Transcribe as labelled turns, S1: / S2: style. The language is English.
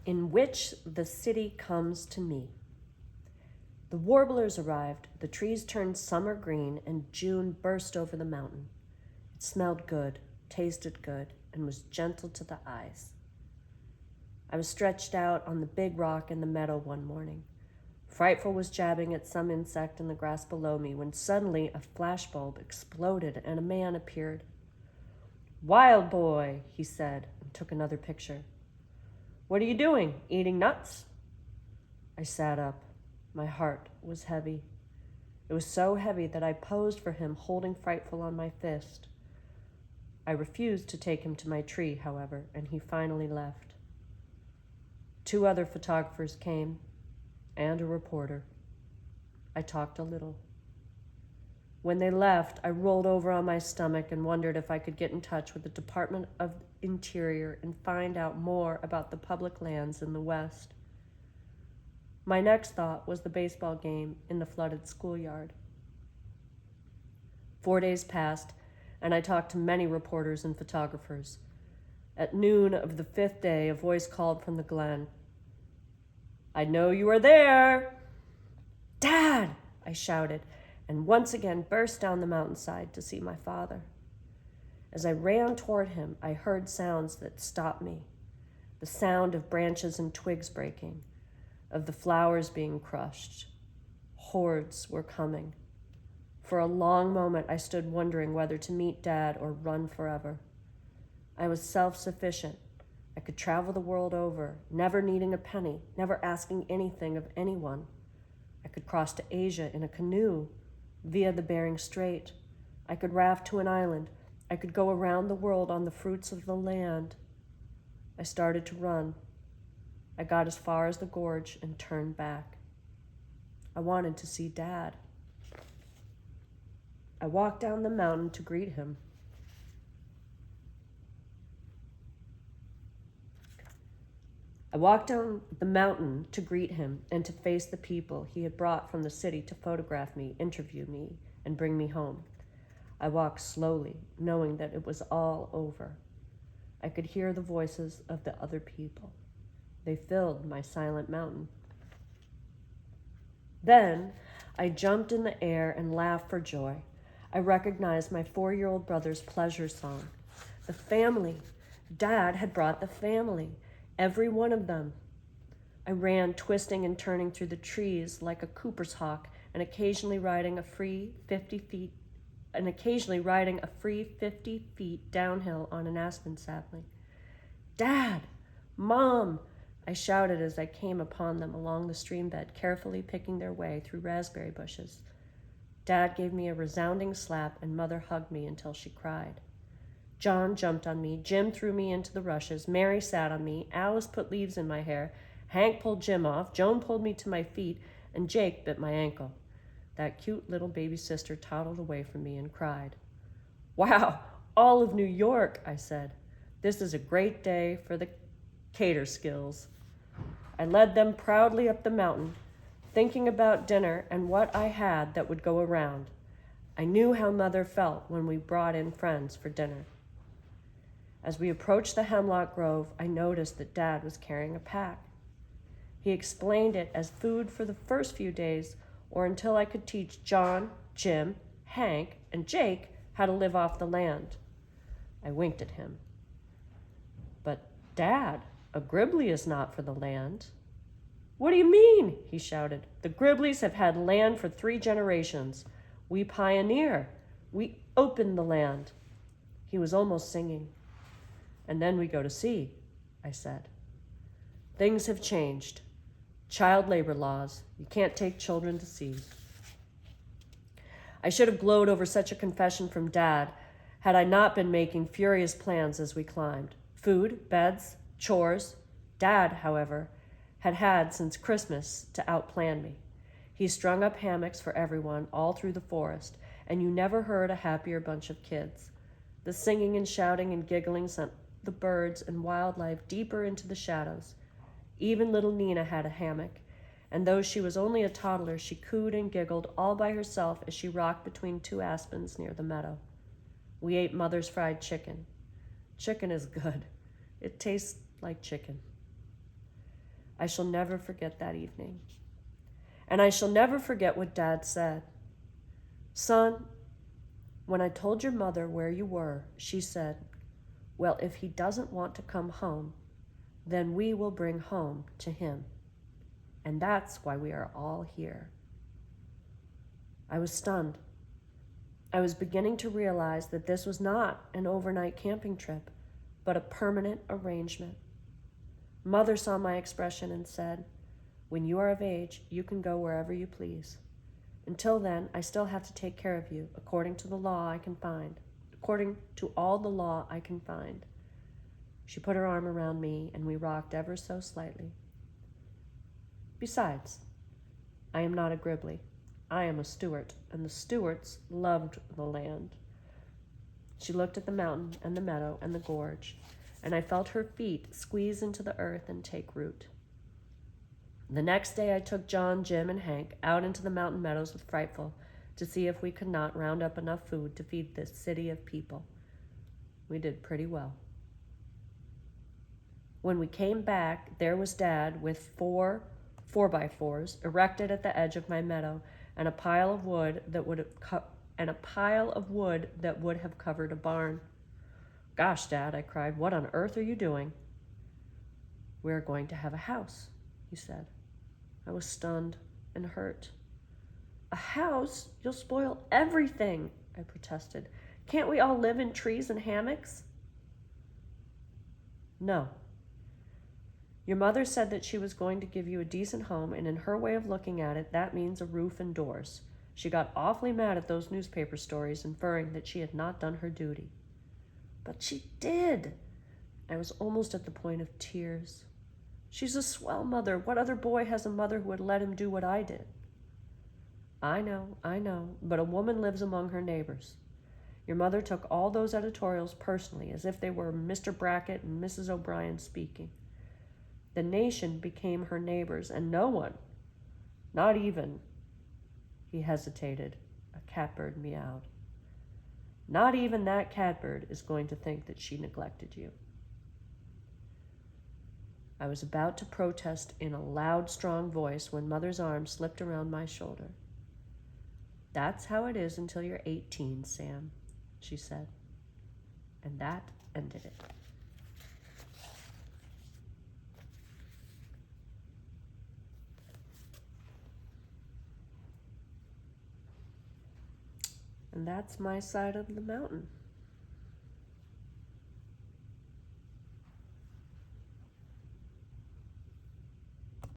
S1: in which the city comes to me. The warblers arrived, the trees turned summer green, and June burst over the mountain. It smelled good, tasted good, and was gentle to the eyes. I was stretched out on the big rock in the meadow one morning. Frightful was jabbing at some insect in the grass below me when suddenly a flashbulb exploded and a man appeared. "Wild boy," he said, and took another picture. "What are you doing? Eating nuts?" I sat up. My heart was heavy. It was so heavy that I posed for him, holding Frightful on my fist. I refused to take him to my tree, however, and he finally left. 2 other photographers came, and a reporter. I talked a little. When they left, I rolled over on my stomach and wondered if I could get in touch with the Department of Interior and find out more about the public lands in the West. My next thought was the baseball game in the flooded schoolyard. 4 days passed, and I talked to many reporters and photographers. At noon of the 5th day, a voice called from the glen. "I know you are there." "Dad!" I shouted, and once again burst down the mountainside to see my father. As I ran toward him, I heard sounds that stopped me. The sound of branches and twigs breaking, of the flowers being crushed. Hordes were coming. For a long moment, I stood wondering whether to meet Dad or run forever. I was self-sufficient. I could travel the world over, never needing a penny, never asking anything of anyone. I could cross to Asia in a canoe via the Bering Strait. I could raft to an island. I could go around the world on the fruits of the land. I started to run. I got as far as the gorge and turned back. I wanted to see Dad. I walked down the mountain to greet him. And to face the people he had brought from the city to photograph me, interview me, and bring me home. I walked slowly, knowing that it was all over. I could hear the voices of the other people. They filled my silent mountain. Then I jumped in the air and laughed for joy. I recognized my 4-year-old brother's pleasure song. The family. Dad had brought the family. Every one of them. I ran, twisting and turning through the trees like a Cooper's hawk, and occasionally riding a free 50 feet downhill on an aspen sapling. "Dad! Mom!" I shouted as I came upon them along the stream bed, carefully picking their way through raspberry bushes. Dad gave me a resounding slap, and Mother hugged me until she cried. John jumped on me, Jim threw me into the rushes, Mary sat on me, Alice put leaves in my hair, Hank pulled Jim off, Joan pulled me to my feet, and Jake bit my ankle. That cute little baby sister toddled away from me and cried. "Wow, all of New York," I said. "This is a great day for the cater skills." I led them proudly up the mountain, thinking about dinner and what I had that would go around. I knew how Mother felt when we brought in friends for dinner. As we approached the hemlock grove, I noticed that Dad was carrying a pack. He explained it as food for the first few days, or until I could teach John, Jim, Hank, and Jake how to live off the land. I winked at him. "But, Dad, a Gribbly is not for the land." "What do you mean?" he shouted. "The Gribblies have had land for 3 generations. We pioneer. We open the land." He was almost singing. "And then we go to sea," I said. "Things have changed. Child labor laws. You can't take children to sea." I should have glowed over such a confession from Dad had I not been making furious plans as we climbed. Food, beds, chores. Dad, however, had since Christmas to outplan me. He strung up hammocks for everyone all through the forest, and you never heard a happier bunch of kids. The singing and shouting and giggling sent the birds and wildlife deeper into the shadows. Even little Nina had a hammock, and though she was only a toddler, she cooed and giggled all by herself as she rocked between 2 aspens near the meadow. We ate Mother's fried chicken. Chicken is good. It tastes like chicken. I shall never forget that evening. And I shall never forget what Dad said. Son, when I told your mother where you were, she said, well, if he doesn't want to come home, then we will bring home to him. And that's why we are all here. I was stunned. I was beginning to realize that this was not an overnight camping trip, but a permanent arrangement. Mother saw my expression and said, when you are of age, you can go wherever you please. Until then, I still have to take care of you according to all the law I can find. She put her arm around me and we rocked ever so slightly. Besides, I am not a Gribbly. I am a Stewart, and the Stewarts loved the land. She looked at the mountain and the meadow and the gorge, and I felt her feet squeeze into the earth and take root. The next day I took John, Jim, and Hank out into the mountain meadows with Frightful to see if we could not round up enough food to feed this city of people. We did pretty well. When we came back, there was Dad with 4x4s erected at the edge of my meadow, and a pile of wood that would have covered a barn. Gosh, Dad, I cried, what on earth are you doing? We're going to have a house, he said. I was stunned and hurt. A house? You'll spoil everything, I protested. Can't we all live in trees and hammocks? No. Your mother said that she was going to give you a decent home, and in her way of looking at it, that means a roof and doors. She got awfully mad at those newspaper stories, inferring that she had not done her duty. But she did. I was almost at the point of tears. She's a swell mother. What other boy has a mother who would let him do what I did? I know, but a woman lives among her neighbors. Your mother took all those editorials personally, as if they were Mr. Brackett and Mrs. O'Brien speaking. The nation became her neighbors, and no one, not even, he hesitated, a catbird meowed. Not even that catbird is going to think that she neglected you. I was about to protest in a loud, strong voice when Mother's arm slipped around my shoulder. That's how it is until you're 18, Sam, she said. And that ended it. And that's my side of the mountain.